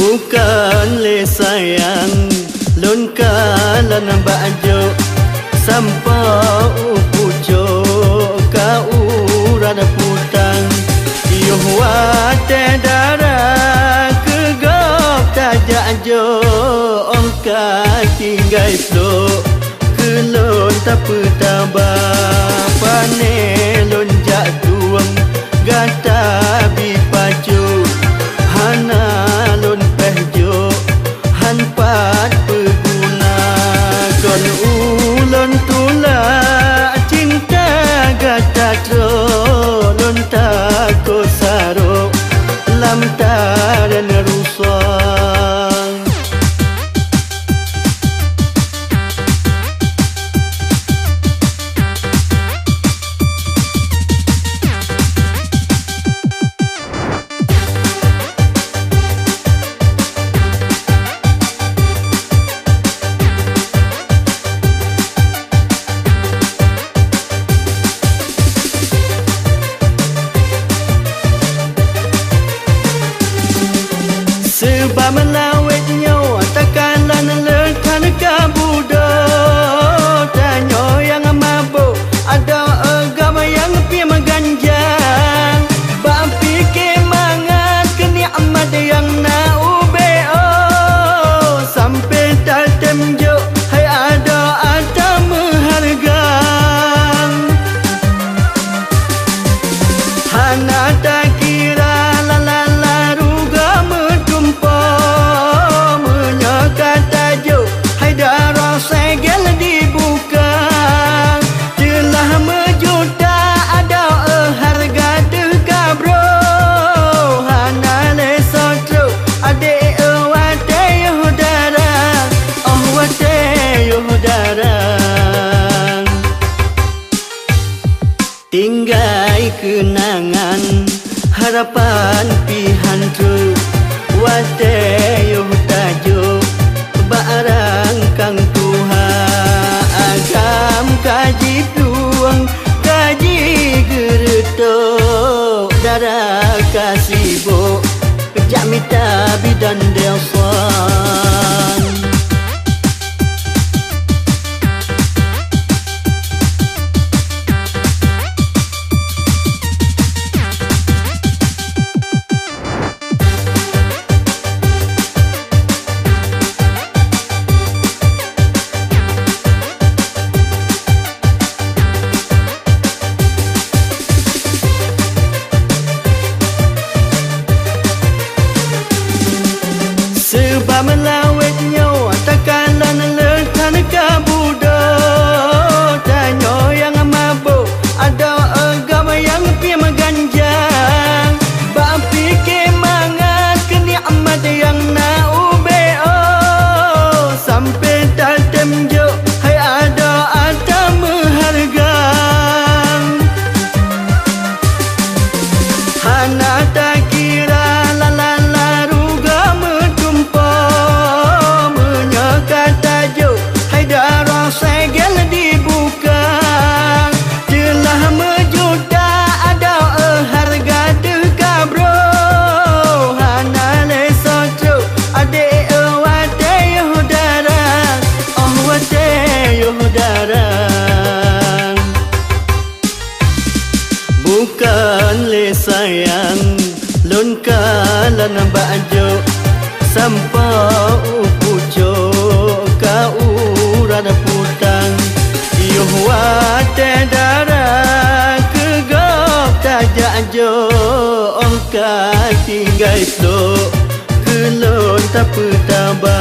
Bukan le sayang lon kalan bajo sampai upujo ka urada putang yo wate dara kegop tajajo ongka tinggai flo kelon taputaba pane lon jatuang gata bipaju hana lon pehjo han pat peguna kon ulon tula cinta gata tro lon ta ko saro lam taran rusang sebab melawet nyawa takalan lekan kabudo tanyo yang mabuk ada agama yang pi mengganjang bang fikir mangat keni amat yang na ubeo sampai tak temjo hai ada menghargang hana tak kira segel dibuka telah mejuta ada harga teka bro hana le sotro ade wate yudara wate yudara tinggai kenangan harapan pihan tu wate yudajo barang kang Tuhan agam kaji tuang kaji gereto darah kasih bo kejak mita bidan delson sebab melawet nyawa takalan lekan kabudo tanyo yang mabuk ada agama yang pi mengganjang bang fikir mangat keni amat yang na ubeo sampai tak temjo hai ada menghargang hana tak kira segel dibuka telah mejuta ada harga teka bro hana le sotro ade wate yudara wate yudara bukan le sayang lon kalan bajo sampai upujo ka urada putang yo wate dara kegop tajajo ongka tinggai flo kelon taputaba